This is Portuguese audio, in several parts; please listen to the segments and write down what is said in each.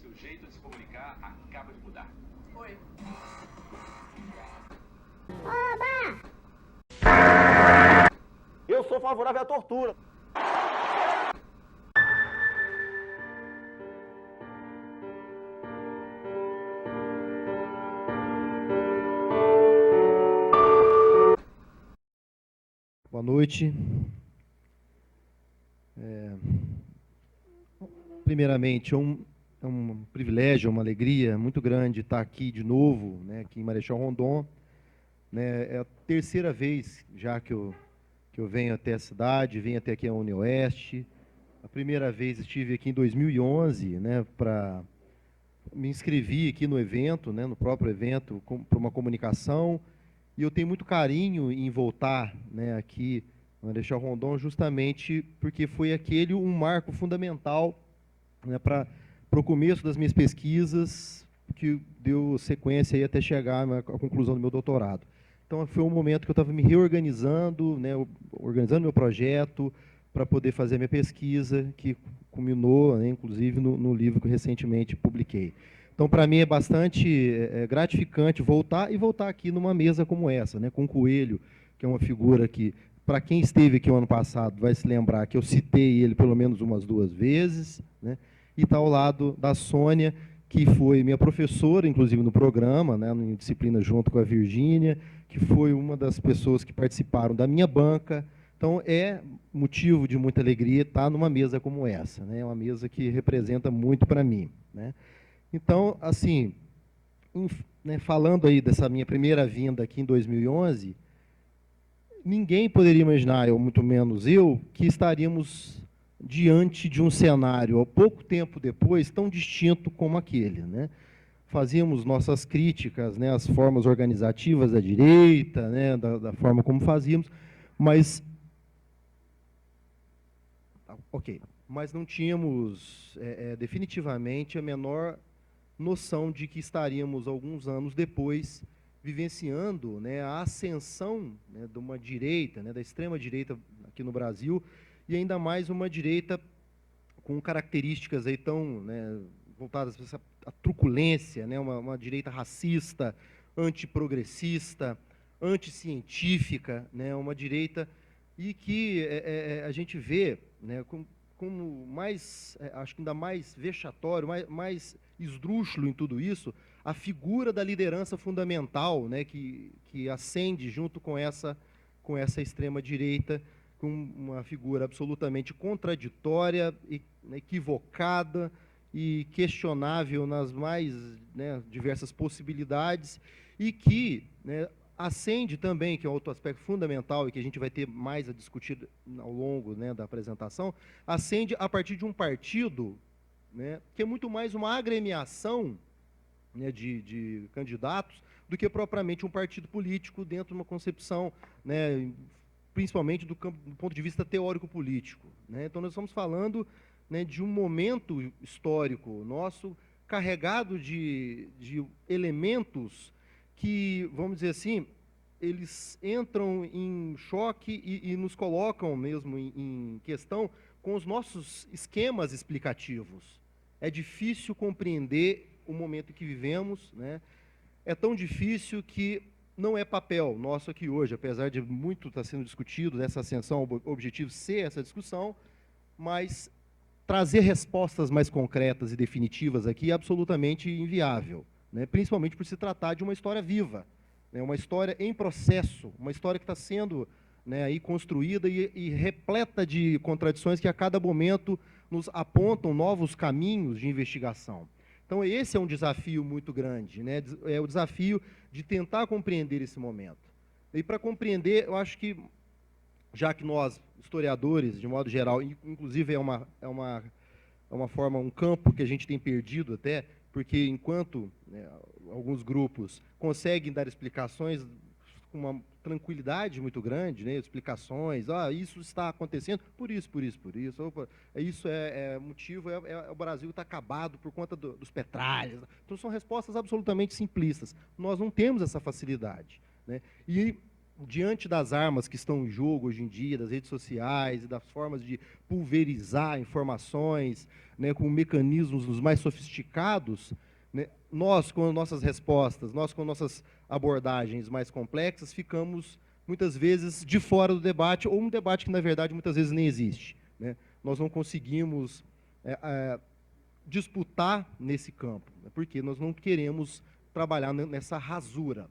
Seu jeito de se comunicar acaba de mudar. Oi. Eu sou favorável à tortura. Boa noite. Primeiramente, é um privilégio, uma alegria muito grande estar aqui de novo, né, aqui em Marechal Rondon. Né, é a terceira vez já que eu venho até a cidade, venho até aqui a UniOeste. A primeira vez estive aqui em 2011, né, me inscrevi aqui no evento, né, no próprio evento, para uma comunicação. E eu tenho muito carinho em voltar, né, aqui no Marechal Rondon, justamente porque foi aquele um marco fundamental, né, para o começo das minhas pesquisas, que deu sequência aí até chegar à conclusão do meu doutorado. Então, foi um momento que eu estava me reorganizando, né, organizando meu projeto para poder fazer a minha pesquisa, que culminou, né, inclusive, no livro que eu recentemente publiquei. Então, para mim, é bastante gratificante voltar aqui numa mesa como essa, né, com o Coelho, que é uma figura que, para quem esteve aqui o ano passado, vai se lembrar que eu citei ele pelo menos umas 2 vezes, né, e está ao lado da Sônia, que foi minha professora, inclusive, no programa, né, em disciplina junto com a Virgínia, que foi uma das pessoas que participaram da minha banca. Então, é motivo de muita alegria estar numa mesa como essa, né, uma mesa que representa muito para mim, né. Então, assim, né, falando aí dessa minha primeira vinda aqui em 2011, ninguém poderia imaginar, ou muito menos eu, que estaríamos diante de um cenário, há pouco tempo depois, tão distinto como aquele, né? Fazíamos nossas críticas, né, às formas organizativas da direita, né, da forma como fazíamos, mas mas não tínhamos definitivamente a menor noção de que estaríamos, alguns anos depois, vivenciando, né, a ascensão, né, de uma direita, né, da extrema-direita aqui no Brasil, e ainda mais uma direita com características aí tão, né, voltadas para a truculência, né, uma direita racista, antiprogressista, anticientífica, né, uma direita e que a gente vê, né, como mais, acho que ainda mais vexatório, mais esdrúxulo em tudo isso, a figura da liderança fundamental, né, que ascende junto com essa extrema-direita, com uma figura absolutamente contraditória, equivocada e questionável nas mais, né, diversas possibilidades, e que, né, ascende também, que é outro aspecto fundamental e que a gente vai ter mais a discutir ao longo, né, da apresentação, ascende a partir de um partido, né, que é muito mais uma agremiação, né, de candidatos do que propriamente um partido político dentro de uma concepção, né, principalmente do ponto de vista teórico-político, né? Então, nós estamos falando, né, de um momento histórico nosso carregado de elementos que, vamos dizer assim, eles entram em choque e nos colocam mesmo em questão com os nossos esquemas explicativos. É difícil compreender o momento em que vivemos, né? É tão difícil que não é papel nosso aqui hoje, apesar de muito estar sendo discutido nessa ascensão, o objetivo ser essa discussão, mas trazer respostas mais concretas e definitivas aqui é absolutamente inviável, né? Principalmente por se tratar de uma história viva, né? Uma história em processo, uma história que está sendo, né, aí construída e repleta de contradições que a cada momento nos apontam novos caminhos de investigação. Então, esse é um desafio muito grande, né? É o desafio de tentar compreender esse momento. E para compreender, eu acho que, já que nós, historiadores, de modo geral, inclusive é uma forma, um campo que a gente tem perdido até, porque enquanto, né, alguns grupos conseguem dar explicações com uma tranquilidade muito grande, né, explicações, isso está acontecendo, por isso, opa, isso motivo, o Brasil está acabado por conta dos petralhas. Então, são respostas absolutamente simplistas. Nós não temos essa facilidade, né? E diante das armas que estão em jogo hoje em dia, das redes sociais e das formas de pulverizar informações, né, com mecanismos os mais sofisticados, né, nós, com nossas respostas, nós, com nossas abordagens mais complexas, ficamos, muitas vezes, de fora do debate, ou um debate que, na verdade, muitas vezes nem existe, né? Nós não conseguimos disputar nesse campo, né, porque nós não queremos trabalhar nessa rasura.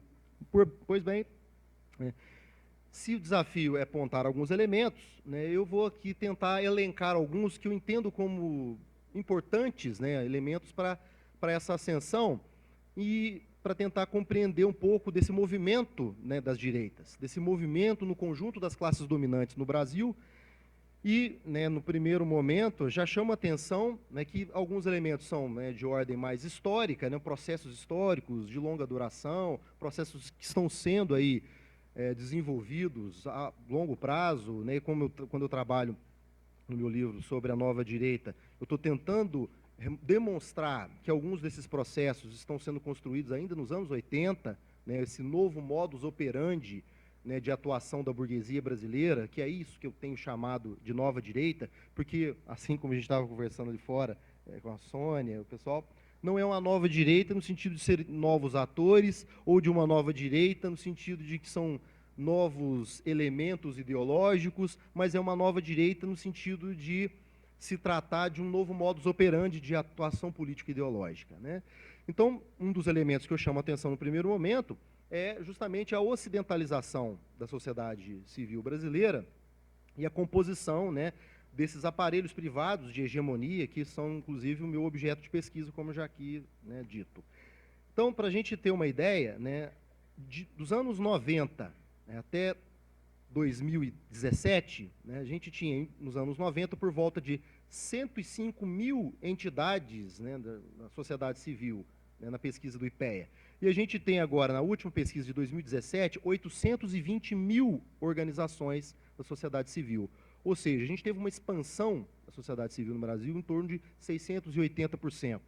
Pois bem, né, se o desafio é apontar alguns elementos, né, eu vou aqui tentar elencar alguns que eu entendo como importantes, né, elementos para essa ascensão e para tentar compreender um pouco desse movimento, né, das direitas, desse movimento no conjunto das classes dominantes no Brasil. E, né, no primeiro momento, já chama a atenção, né, que alguns elementos são, né, de ordem mais histórica, né, processos históricos de longa duração, processos que estão sendo aí desenvolvidos a longo prazo, né, quando eu trabalho no meu livro sobre a nova direita, eu estou tentando demonstrar que alguns desses processos estão sendo construídos ainda nos anos 80, né, esse novo modus operandi, né, de atuação da burguesia brasileira, que é isso que eu tenho chamado de nova direita, porque, assim como a gente estava conversando ali fora com a Sônia, o pessoal, não é uma nova direita no sentido de ser novos atores, ou de uma nova direita no sentido de que são novos elementos ideológicos, mas é uma nova direita no sentido de se tratar de um novo modus operandi de atuação político-ideológica, né? Então, um dos elementos que eu chamo a atenção no primeiro momento é justamente a ocidentalização da sociedade civil brasileira e a composição, né, desses aparelhos privados de hegemonia, que são, inclusive, o meu objeto de pesquisa, como já aqui, né, dito. Então, para a gente ter uma ideia, né, dos anos 90, né, até 2017, né, a gente tinha, nos anos 90, por volta de 105 mil entidades, né, da sociedade civil, né, na pesquisa do IPEA. E a gente tem agora, na última pesquisa de 2017, 820 mil organizações da sociedade civil. Ou seja, a gente teve uma expansão da sociedade civil no Brasil em torno de 680%.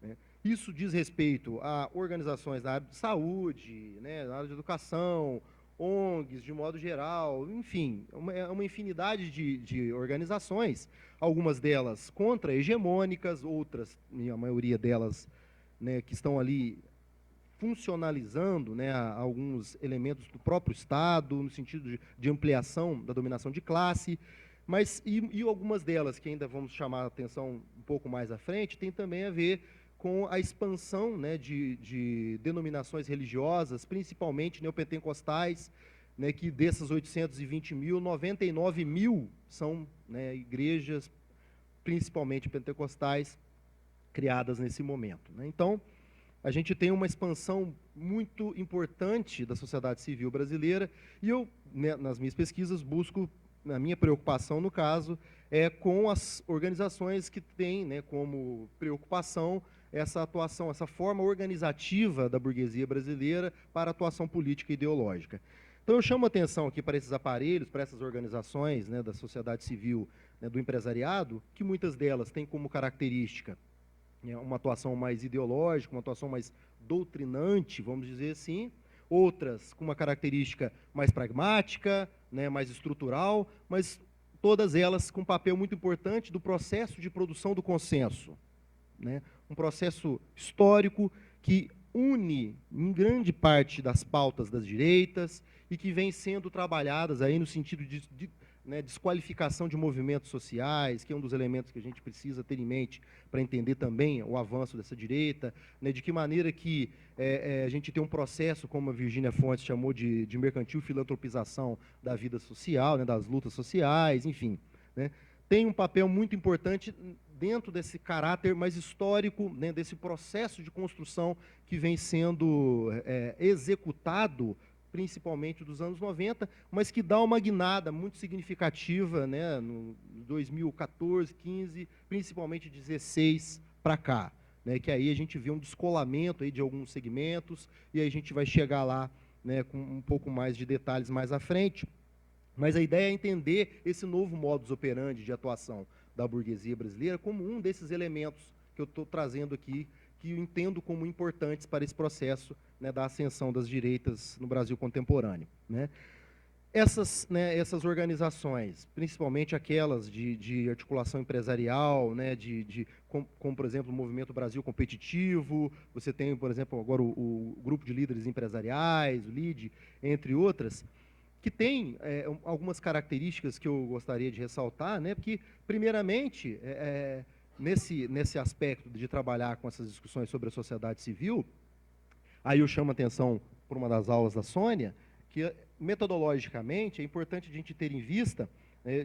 Né? Isso diz respeito a organizações na área de saúde, né, na área de educação, ONGs, de modo geral, enfim, uma infinidade de organizações, algumas delas contra-hegemônicas, outras, a maioria delas, né, que estão ali funcionalizando, né, alguns elementos do próprio Estado, no sentido de ampliação da dominação de classe, mas e algumas delas, que ainda vamos chamar a atenção um pouco mais à frente, tem também a ver com a expansão, né, de denominações religiosas, principalmente neopentecostais, né, que dessas 820 mil, 99 mil são, né, igrejas, principalmente pentecostais, criadas nesse momento, né? Então, a gente tem uma expansão muito importante da sociedade civil brasileira e eu, né, nas minhas pesquisas, busco, a minha preocupação, no caso, é com as organizações que têm, né, como preocupação essa atuação, essa forma organizativa da burguesia brasileira para a atuação política e ideológica. Então, eu chamo a atenção aqui para esses aparelhos, para essas organizações, né, da sociedade civil, né, do empresariado, que muitas delas têm como característica uma atuação mais ideológica, uma atuação mais doutrinante, vamos dizer assim, outras com uma característica mais pragmática, né, mais estrutural, mas todas elas com um papel muito importante do processo de produção do consenso, né, um processo histórico que une em grande parte das pautas das direitas e que vem sendo trabalhadas aí no sentido de né, desqualificação de movimentos sociais, que é um dos elementos que a gente precisa ter em mente para entender também o avanço dessa direita, né, de que maneira que a gente tem um processo, como a Virginia Fontes chamou de mercantil filantropização da vida social, né, das lutas sociais, enfim, né, tem um papel muito importante dentro desse caráter mais histórico, né, desse processo de construção que vem sendo executado principalmente dos anos 90, mas que dá uma guinada muito significativa, né, no 2014, 15, principalmente 16 para cá, né, que aí a gente vê um descolamento aí de alguns segmentos, e aí a gente vai chegar lá, né, com um pouco mais de detalhes mais à frente, mas a ideia é entender esse novo modus operandi de atuação da burguesia brasileira como um desses elementos que eu estou trazendo aqui, que eu entendo como importantes para esse processo, né, da ascensão das direitas no Brasil contemporâneo, né? essas organizações, principalmente aquelas de articulação empresarial, né, como, por exemplo, o Movimento Brasil Competitivo, você tem, por exemplo, agora o Grupo de Líderes Empresariais, o LID, entre outras, que tem algumas características que eu gostaria de ressaltar, né, porque, primeiramente, nesse aspecto de trabalhar com essas discussões sobre a sociedade civil, aí eu chamo a atenção por uma das aulas da Sônia, que metodologicamente é importante a gente ter em vista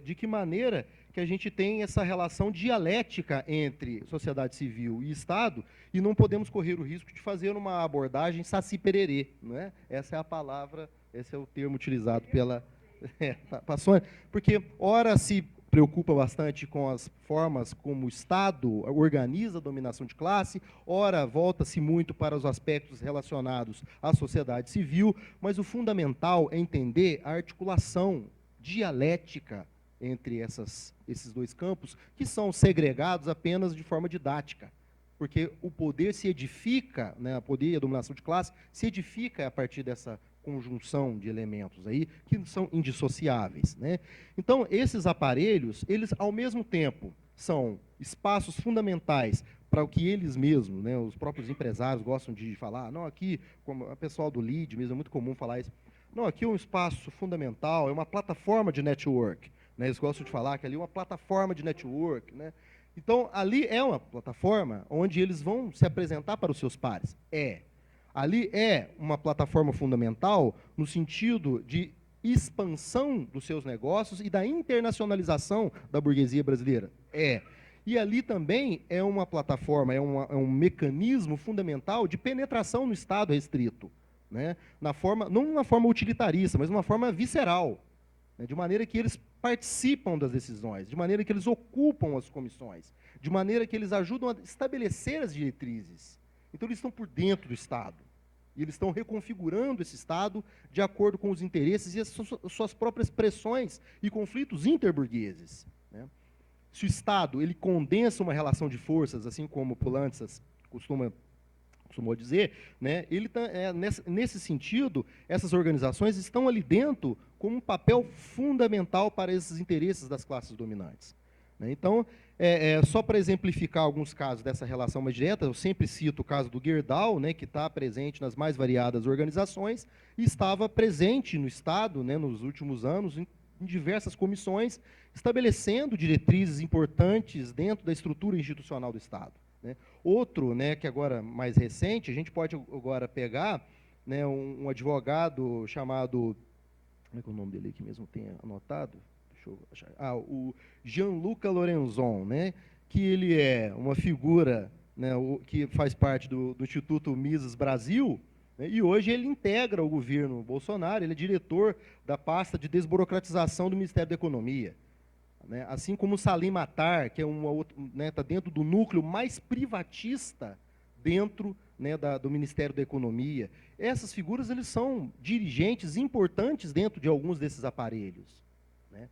de que maneira que a gente tem essa relação dialética entre sociedade civil e Estado, e não podemos correr o risco de fazer uma abordagem saci-pererê, não é? Essa é a palavra, esse é o termo utilizado pela Sônia, porque ora se preocupa bastante com as formas como o Estado organiza a dominação de classe, ora volta-se muito para os aspectos relacionados à sociedade civil, mas o fundamental é entender a articulação dialética entre esses dois campos, que são segregados apenas de forma didática, porque o poder se edifica, né, o poder e a dominação de classe se edifica a partir dessa conjunção de elementos aí que são indissociáveis, né? Então, esses aparelhos, eles ao mesmo tempo são espaços fundamentais para o que eles mesmos, né, os próprios empresários gostam de falar, não, aqui, como o pessoal do LEAD mesmo, é muito comum falar isso, não, aqui é um espaço fundamental, é uma plataforma de network, né, eles gostam de falar que ali é uma plataforma de network, né? Então, ali é uma plataforma onde eles vão se apresentar para os seus pares, ali é uma plataforma fundamental no sentido de expansão dos seus negócios e da internacionalização da burguesia brasileira. E ali também é uma plataforma, é um mecanismo fundamental de penetração no Estado restrito, né? Não uma forma utilitarista, mas uma forma visceral, né? De maneira que eles participam das decisões, de maneira que eles ocupam as comissões, de maneira que eles ajudam a estabelecer as diretrizes. Então, eles estão por dentro do Estado. E eles estão reconfigurando esse Estado de acordo com os interesses e as suas próprias pressões e conflitos interburgueses, né? Se o Estado ele condensa uma relação de forças, assim como Poulantzas costumou dizer, né, nesse sentido, essas organizações estão ali dentro com um papel fundamental para esses interesses das classes dominantes, né? Então, só para exemplificar alguns casos dessa relação mais direta, eu sempre cito o caso do Gerdau, né, que está presente nas mais variadas organizações e estava presente no Estado, né, nos últimos anos, em diversas comissões, estabelecendo diretrizes importantes dentro da estrutura institucional do Estado, né? Outro, né, que agora mais recente, a gente pode agora pegar, né, um advogado chamado, como é que é o nome dele aqui mesmo, tem anotado? O Gianluca Lorenzon, né, que ele é uma figura, né, que faz parte do Instituto Mises Brasil, né, e hoje ele integra o governo Bolsonaro, ele é diretor da pasta de desburocratização do Ministério da Economia, né, assim como o Salim Matar, que é está dentro do núcleo mais privatista dentro, né, do Ministério da Economia. Essas figuras eles são dirigentes importantes dentro de alguns desses aparelhos, né?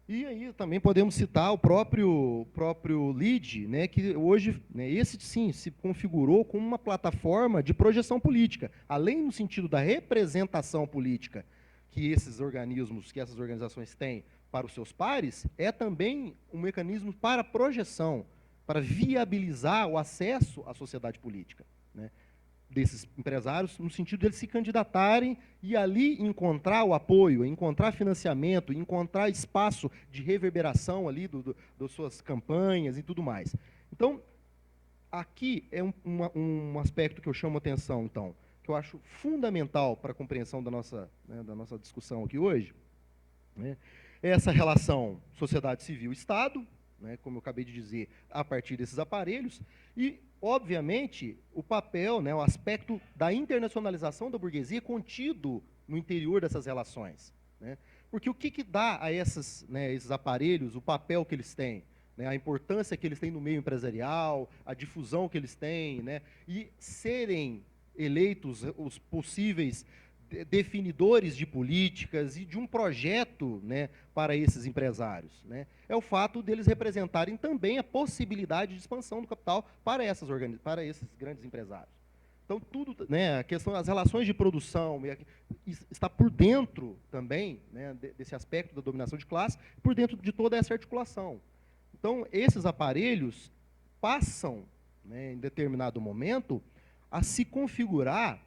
E aí também podemos citar o próprio LEAD, né, que hoje, né, esse sim, se configurou como uma plataforma de projeção política, além no sentido da representação política que esses organismos, que essas organizações têm para os seus pares, é também um mecanismo para projeção, para viabilizar o acesso à sociedade política, né, desses empresários, no sentido de eles se candidatarem e ali encontrar o apoio, encontrar financiamento, encontrar espaço de reverberação ali das suas campanhas e tudo mais. Então, aqui é um aspecto que eu chamo a atenção, então, que eu acho fundamental para a compreensão da nossa discussão aqui hoje, né, é essa relação sociedade civil-Estado, né, como eu acabei de dizer, a partir desses aparelhos, e, obviamente, o papel, né, o aspecto da internacionalização da burguesia contido no interior dessas relações, né? Porque o que dá a esses aparelhos o papel que eles têm, né, a importância que eles têm no meio empresarial, a difusão que eles têm, né, e serem eleitos os possíveis definidores de políticas e de um projeto, né, para esses empresários, né, é o fato deles representarem também a possibilidade de expansão do capital para esses grandes empresários. Então, tudo, né, a questão das relações de produção está por dentro também, né, desse aspecto da dominação de classe, por dentro de toda essa articulação. Então, esses aparelhos passam, né, em determinado momento, a se configurar,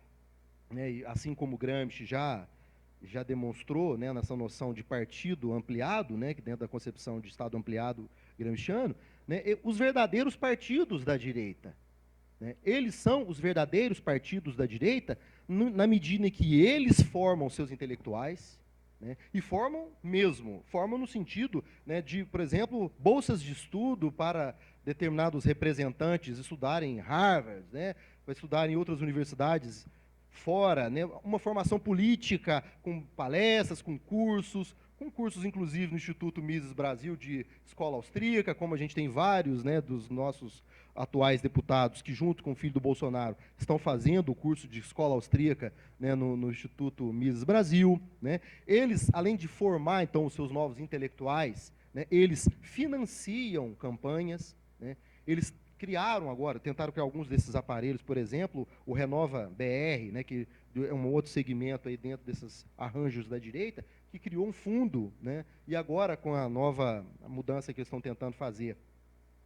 né, assim como Gramsci já demonstrou, né, nessa noção de partido ampliado, né, que dentro da concepção de Estado ampliado gramsciano, né, os verdadeiros partidos da direita. Né? Eles são os verdadeiros partidos da direita na medida em que eles formam seus intelectuais, né, e formam mesmo, formam no sentido, né, de, por exemplo, bolsas de estudo para determinados representantes estudarem em Harvard, né, para estudar em outras universidades fora, né, uma formação política com palestras, com cursos inclusive no Instituto Mises Brasil de escola austríaca, como a gente tem vários, né, dos nossos atuais deputados que, junto com o filho do Bolsonaro, estão fazendo o curso de escola austríaca, né, no Instituto Mises Brasil. Né. Eles, além de formar, então, os seus novos intelectuais, né, eles financiam campanhas, né, eles criaram agora, tentaram criar alguns desses aparelhos, por exemplo, o Renova BR, né, que é um outro segmento aí dentro desses arranjos da direita, que criou um fundo, né, e agora com a nova mudança que eles estão tentando fazer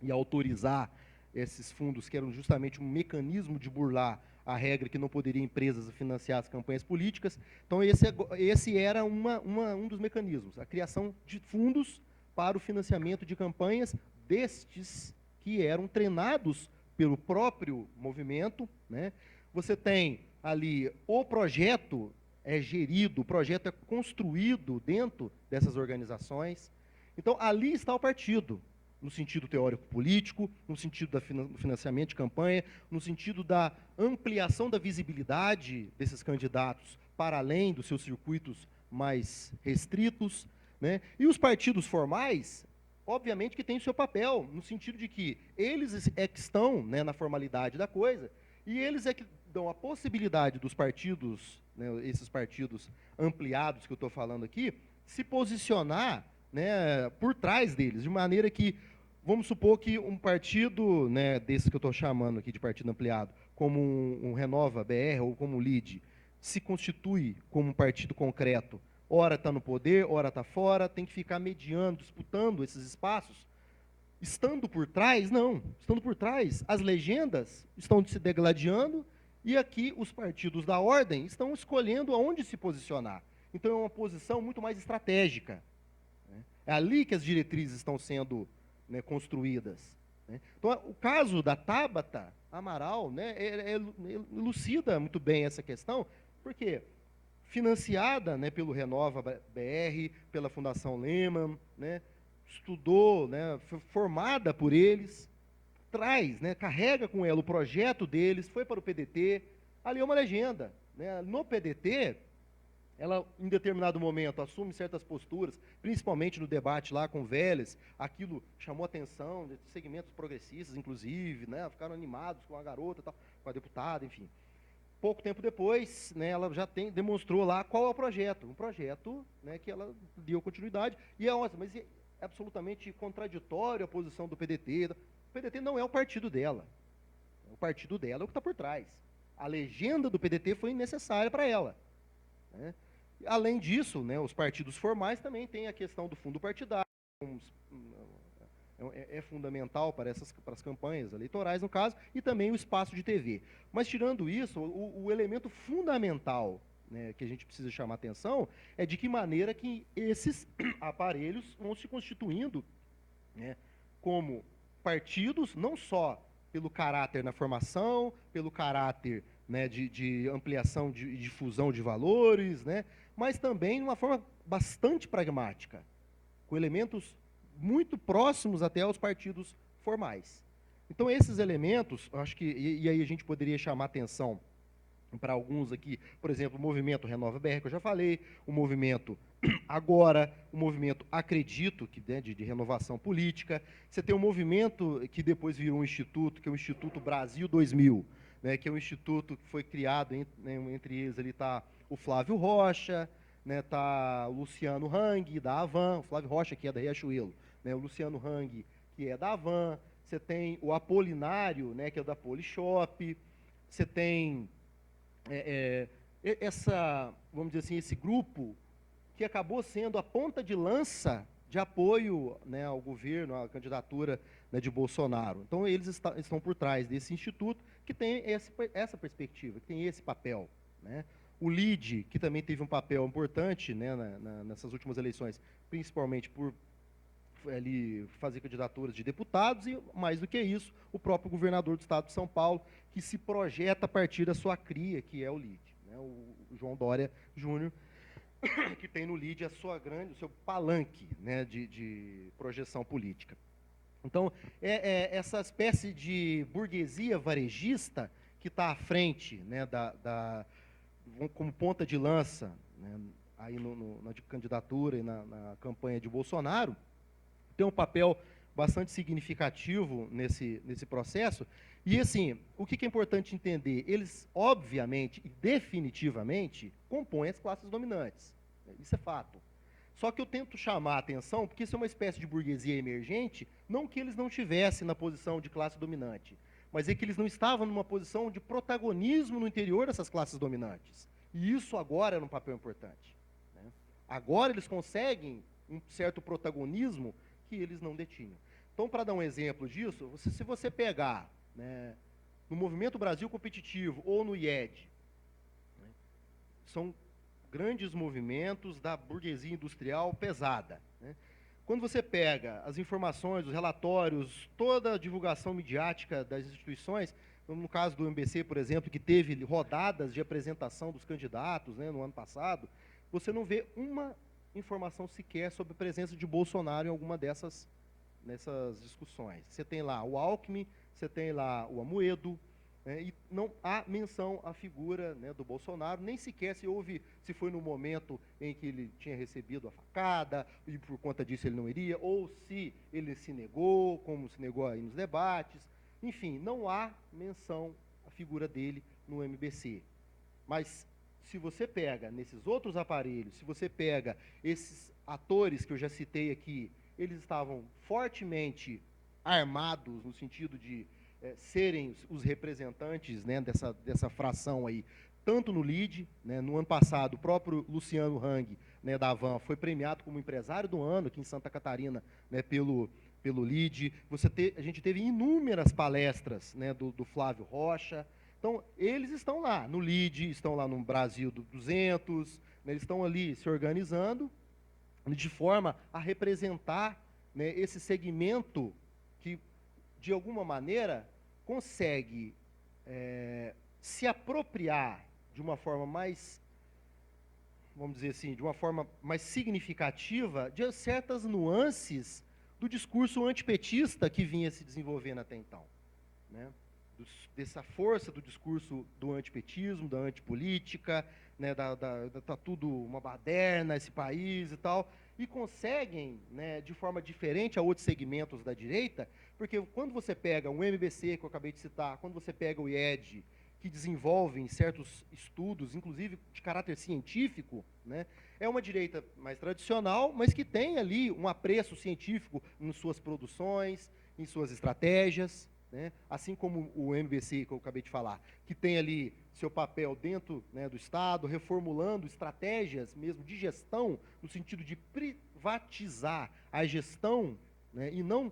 e autorizar esses fundos, que eram justamente um mecanismo de burlar a regra que não poderia empresas financiar as campanhas políticas. Então, esse era um dos mecanismos, a criação de fundos para o financiamento de campanhas destes que eram treinados pelo próprio movimento. Né? Você tem ali o projeto é gerido, o projeto é construído dentro dessas organizações. Então, ali está o partido, no sentido teórico-político, no sentido do financiamento de campanha, no sentido da ampliação da visibilidade desses candidatos para além dos seus circuitos mais restritos. Né? E os partidos formais, obviamente que têm o seu papel, no sentido de que eles é que estão, né, na formalidade da coisa, e eles é que dão a possibilidade dos partidos, né, esses partidos ampliados que eu estou falando aqui, se posicionar, né, por trás deles, de maneira que, vamos supor que um partido, né, desses que eu estou chamando aqui de partido ampliado, como um Renova BR ou como o LIDE, se constitui como um partido concreto, ora está no poder, ora está fora, tem que ficar mediando, disputando esses espaços. Estando por trás, não. Estando por trás, as legendas estão se degladiando e aqui os partidos da ordem estão escolhendo aonde se posicionar. Então é uma posição muito mais estratégica. Né? É ali que as diretrizes estão sendo, né, construídas. Né? Então, o caso da Tabata Amaral, né, elucida muito bem essa questão, porque financiada, né, pelo Renova BR, pela Fundação Lehman, né, estudou, né, foi formada por eles, traz, né, carrega com ela o projeto deles, foi para o PDT, ali é uma legenda. Né, no PDT, ela, em determinado momento, assume certas posturas, principalmente no debate lá com o Vélez, aquilo chamou a atenção de segmentos progressistas, inclusive, né, ficaram animados com a garota, tal, com a deputada, enfim. Pouco tempo depois, né, ela já demonstrou lá qual é o projeto. Um projeto, né, que ela deu continuidade. E é ótimo, mas é absolutamente contraditório a posição do PDT. O PDT não é o partido dela. O partido dela é o que está por trás. A legenda do PDT foi necessária para ela. Né? Além disso, né, os partidos formais também têm a questão do fundo partidário, é fundamental para as campanhas eleitorais, no caso, e também o espaço de TV. Mas, tirando isso, o elemento fundamental, né, que a gente precisa chamar atenção é de que maneira que esses aparelhos vão se constituindo, né, como partidos, não só pelo caráter na formação, pelo caráter, né, de ampliação de difusão de valores, né, mas também de uma forma bastante pragmática, com elementos muito próximos até aos partidos formais. Então, esses elementos, acho que, e aí a gente poderia chamar atenção para alguns aqui, por exemplo, o movimento Renova BR, que eu já falei, o movimento Agora, o movimento Acredito, que, né, de renovação política. Você tem um movimento que depois virou um instituto, que é o Instituto Brasil 2000, né, que é um instituto que foi criado, né, entre eles ali está o Flávio Rocha, né, tá o Luciano Hang, da Avan, o Flávio Rocha, que é da Riachuelo, né, o Luciano Hang, que é da Avan, você tem o Apolinário, né, que é da Polishop, você tem vamos dizer assim, esse grupo que acabou sendo a ponta de lança de apoio, né, ao governo, à candidatura, né, de Bolsonaro. Então, eles estão por trás desse instituto que tem essa perspectiva, que tem esse papel, né? O LIDE, que também teve um papel importante, né, nessas últimas eleições, principalmente por ali fazer candidaturas de deputados e, mais do que isso, o próprio governador do estado de São Paulo, que se projeta a partir da sua cria, que é o LIDE, né, o João Dória Júnior, que tem no LIDE o seu palanque, né, de projeção política. Então, essa espécie de burguesia varejista que está à frente, né, como ponta de lança, né, aí na candidatura e na campanha de Bolsonaro, tem um papel bastante significativo nesse processo. E, assim, o que é importante entender? Eles, obviamente e definitivamente, compõem as classes dominantes. Isso é fato. Só que eu tento chamar a atenção, porque isso é uma espécie de burguesia emergente, não que eles não estivessem na posição de classe dominante, mas é que eles não estavam numa posição de protagonismo no interior dessas classes dominantes. E isso agora era um papel importante, né? Agora eles conseguem um certo protagonismo que eles não detinham. Então, para dar um exemplo disso, se você pegar, né, no Movimento Brasil Competitivo ou no IED, né, são grandes movimentos da burguesia industrial pesada, né? Quando você pega as informações, os relatórios, toda a divulgação midiática das instituições, no caso do MBC, por exemplo, que teve rodadas de apresentação dos candidatos, né, no ano passado, você não vê uma informação sequer sobre a presença de Bolsonaro em alguma nessas discussões. Você tem lá o Alckmin, você tem lá o Amoedo, né, e não há menção à figura, né, do Bolsonaro, nem sequer se foi no momento em que ele tinha recebido a facada e por conta disso ele não iria, ou se ele se negou, como se negou aí nos debates. Enfim, não há menção à figura dele no MBC. Mas se você pega nesses outros aparelhos, se você pega esses atores que eu já citei aqui, eles estavam fortemente armados no sentido de serem os representantes, né, dessa fração aí, tanto no LIDE, né, no ano passado, o próprio Luciano Hang, né, da Havan, foi premiado como empresário do ano aqui em Santa Catarina, né, pelo LIDE. A gente teve inúmeras palestras, né, do Flávio Rocha. Então, eles estão lá no LIDE, estão lá no Brasil do 200, né, eles estão ali se organizando de forma a representar, né, esse segmento que, de alguma maneira, consegue se apropriar de uma forma mais, vamos dizer assim, de uma forma mais significativa de certas nuances do discurso antipetista que vinha se desenvolvendo até então, né? Dessa força do discurso do antipetismo, da antipolítica, né, tá tudo uma baderna esse país e tal, e conseguem, né, de forma diferente a outros segmentos da direita, porque quando você pega um MBC, que eu acabei de citar, quando você pega o IED, que desenvolvem certos estudos, inclusive de caráter científico, né, é uma direita mais tradicional, mas que tem ali um apreço científico em suas produções, em suas estratégias, né, assim como o MBC, que eu acabei de falar, que tem ali seu papel dentro, né, do Estado, reformulando estratégias mesmo de gestão, no sentido de privatizar a gestão, né, e não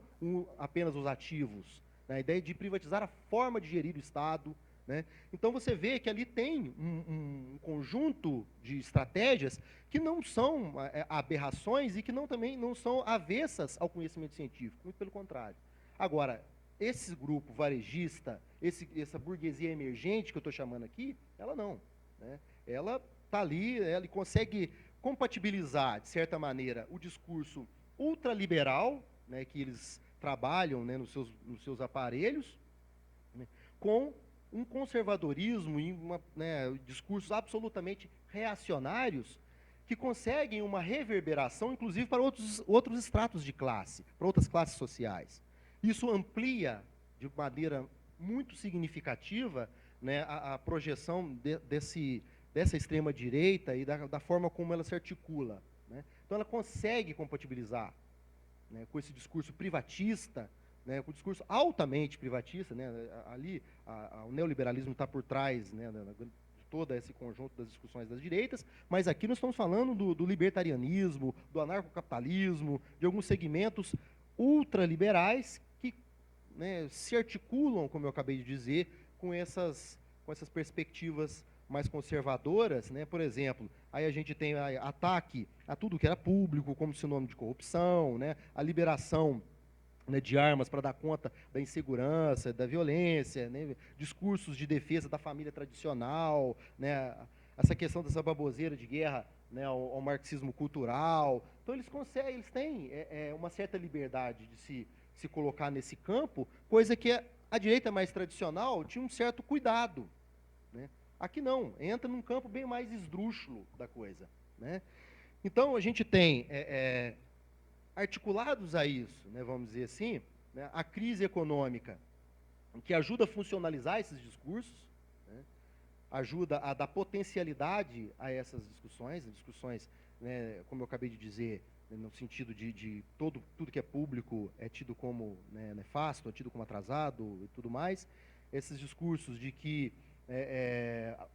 apenas os ativos, né, a ideia de privatizar a forma de gerir o Estado, né. Então você vê que ali tem um conjunto de estratégias que não são aberrações e que também não são avessas ao conhecimento científico, muito pelo contrário. Agora, esse grupo varejista, essa burguesia emergente que eu estou chamando aqui, ela não, né? Ela está ali, ela consegue compatibilizar, de certa maneira, o discurso ultraliberal, né, que eles trabalham, né, nos seus aparelhos, né, com um conservadorismo e discursos absolutamente reacionários que conseguem uma reverberação, inclusive, para outros estratos de classe, para outras classes sociais. Isso amplia de maneira muito significativa, né, a projeção dessa extrema-direita e da forma como ela se articula, né? Então, ela consegue compatibilizar, né, com esse discurso privatista, né, com o discurso altamente privatista, né, ali o neoliberalismo está por trás, né, de todo esse conjunto das discussões das direitas, mas aqui nós estamos falando do libertarianismo, do anarcocapitalismo, de alguns segmentos ultraliberais que, né, se articulam, como eu acabei de dizer, com essas perspectivas mais conservadoras, né? Por exemplo, aí a gente tem ataque a tudo que era público, como sinônimo de corrupção, né? A liberação, né, de armas para dar conta da insegurança, da violência, né? Discursos de defesa da família tradicional, né? Essa questão dessa baboseira de guerra, né, ao marxismo cultural. Então eles conseguem, eles têm uma certa liberdade de se colocar nesse campo, coisa que a direita mais tradicional tinha um certo cuidado, né? Aqui não, entra num campo bem mais esdrúxulo da coisa, né? Então a gente tem articulados a isso, né, vamos dizer assim, né, a crise econômica, que ajuda a funcionalizar esses discursos, né, ajuda a dar potencialidade a essas discussões, né, como eu acabei de dizer, né, no sentido de tudo que é público é tido como, né, nefasto, é tido como atrasado e tudo mais. Esses discursos de que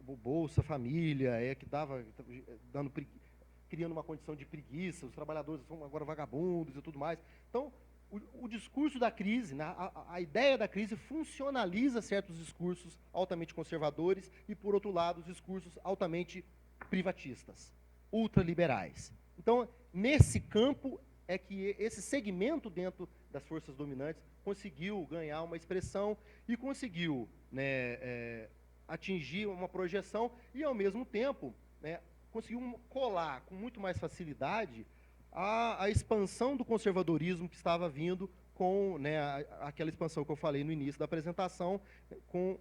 o Bolsa Família que estava criando uma condição de preguiça, os trabalhadores são agora vagabundos e tudo mais. Então, o discurso da crise, né, a ideia da crise funcionaliza certos discursos altamente conservadores e, por outro lado, os discursos altamente privatistas, ultraliberais. Então, nesse campo é que esse segmento dentro das forças dominantes conseguiu ganhar uma expressão e conseguiu, né, atingir uma projeção e, ao mesmo tempo, né, conseguiu colar com muito mais facilidade a expansão do conservadorismo que estava vindo com, né, aquela expansão que eu falei no início da apresentação, com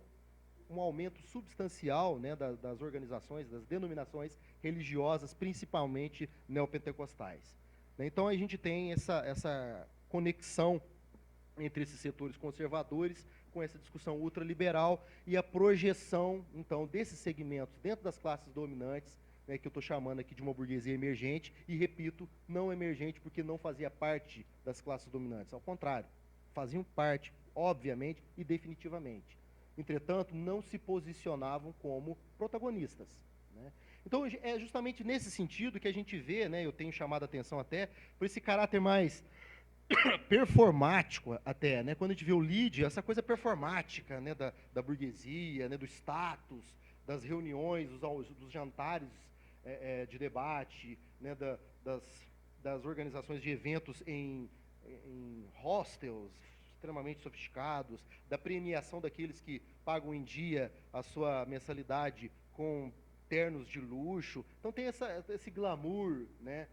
um aumento substancial, né, das organizações, das denominações religiosas, principalmente neopentecostais. Então, a gente tem essa conexão entre esses setores conservadores, com essa discussão ultraliberal e a projeção, então, desses segmentos dentro das classes dominantes, né, que eu estou chamando aqui de uma burguesia emergente, e, repito, não emergente porque não fazia parte das classes dominantes. Ao contrário, faziam parte, obviamente e definitivamente. Entretanto, não se posicionavam como protagonistas, né? Então, é justamente nesse sentido que a gente vê, né, eu tenho chamado a atenção até, por esse caráter mais performático até, né? Quando a gente vê o lead, essa coisa performática, né, da burguesia, né, do status, das reuniões, dos jantares de debate, né, das organizações de eventos em hostels extremamente sofisticados, da premiação daqueles que pagam em dia a sua mensalidade com ternos de luxo. Então tem esse glamour, né?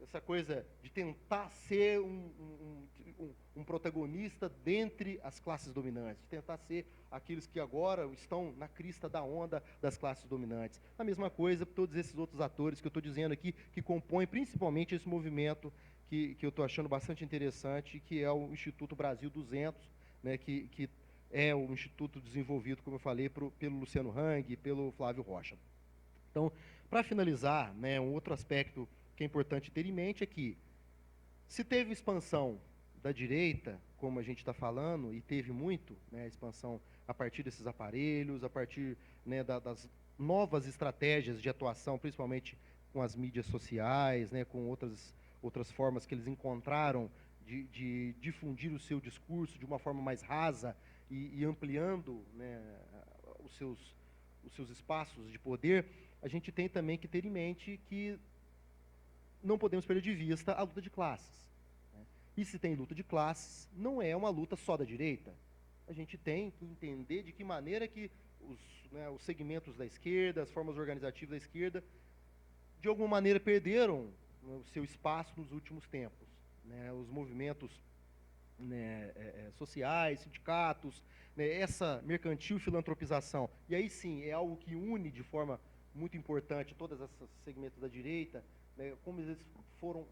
Essa coisa de tentar ser um protagonista dentre as classes dominantes, de tentar ser aqueles que agora estão na crista da onda das classes dominantes. A mesma coisa para todos esses outros atores que eu estou dizendo aqui, que compõem principalmente esse movimento que eu estou achando bastante interessante, que é o Instituto Brasil 200, né, que é o instituto desenvolvido, como eu falei, pelo Luciano Hang e pelo Flávio Rocha. Então, para finalizar, né, um outro aspecto que é importante ter em mente é que, se teve expansão da direita, como a gente está falando, e teve muito, né, expansão a partir desses aparelhos, a partir, né, das novas estratégias de atuação, principalmente com as mídias sociais, né, com outras formas que eles encontraram de difundir o seu discurso de uma forma mais rasa e ampliando, né, os seus espaços de poder, a gente tem também que ter em mente que não podemos perder de vista a luta de classes, né? E se tem luta de classes, não é uma luta só da direita. A gente tem que entender de que maneira que os segmentos da esquerda, as formas organizativas da esquerda, de alguma maneira perderam, né, o seu espaço nos últimos tempos, né? Os movimentos, né, sociais, sindicatos, né, essa mercantil filantropização. E aí sim, é algo que une de forma muito importante todos esses segmentos da direita, né, como eles foram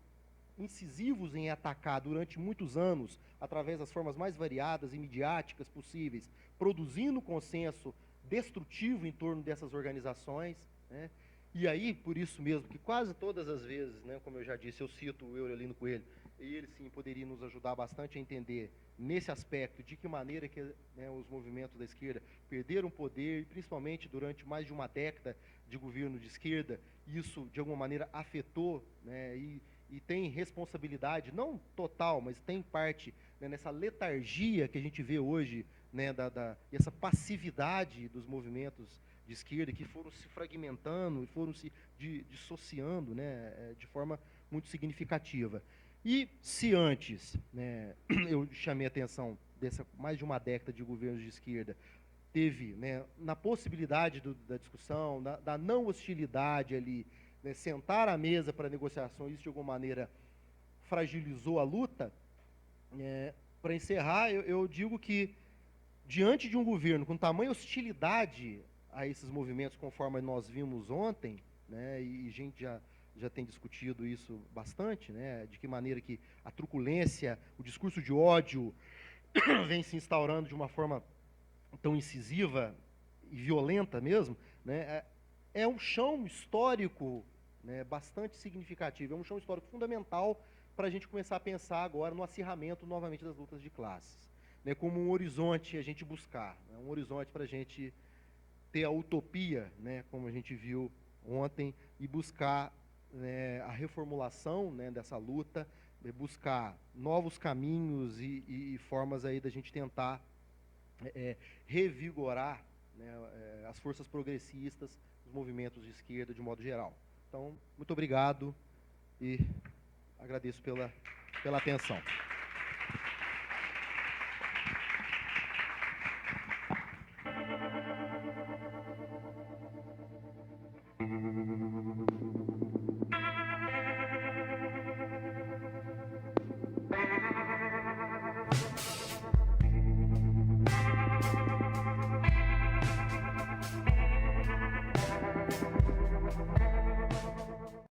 incisivos em atacar durante muitos anos, através das formas mais variadas e midiáticas possíveis, produzindo consenso destrutivo em torno dessas organizações, né? E aí, por isso mesmo, que quase todas as vezes, né, como eu já disse, eu cito o Eurelino Coelho, e ele sim poderia nos ajudar bastante a entender nesse aspecto, de que maneira que, né, os movimentos da esquerda perderam poder, principalmente durante mais de uma década de governo de esquerda, isso de alguma maneira afetou, né, e tem responsabilidade, não total, mas tem parte, né, nessa letargia que a gente vê hoje, né, essa passividade dos movimentos de esquerda, que foram se fragmentando e foram se dissociando, né, de forma muito significativa. E se antes, né, eu chamei a atenção dessa mais de uma década de governos de esquerda, teve, né, na possibilidade da discussão, da não hostilidade ali, né, sentar à mesa para negociações, isso de alguma maneira fragilizou a luta. Para encerrar, eu digo que, diante de um governo com tamanha hostilidade a esses movimentos, conforme nós vimos ontem, né, e a gente já tem discutido isso bastante, né, de que maneira que a truculência, o discurso de ódio vem se instaurando de uma forma tão incisiva e violenta mesmo, né, é um chão histórico, né, bastante significativo, é um chão histórico fundamental para a gente começar a pensar agora no acirramento novamente das lutas de classes, né, como um horizonte a gente buscar, né, um horizonte para a gente ter a utopia, né, como a gente viu ontem, e buscar, né, a reformulação, né, dessa luta, buscar novos caminhos e formas aí da gente tentar revigorar, né, as forças progressistas, os movimentos de esquerda de modo geral. Então, muito obrigado e agradeço pela atenção.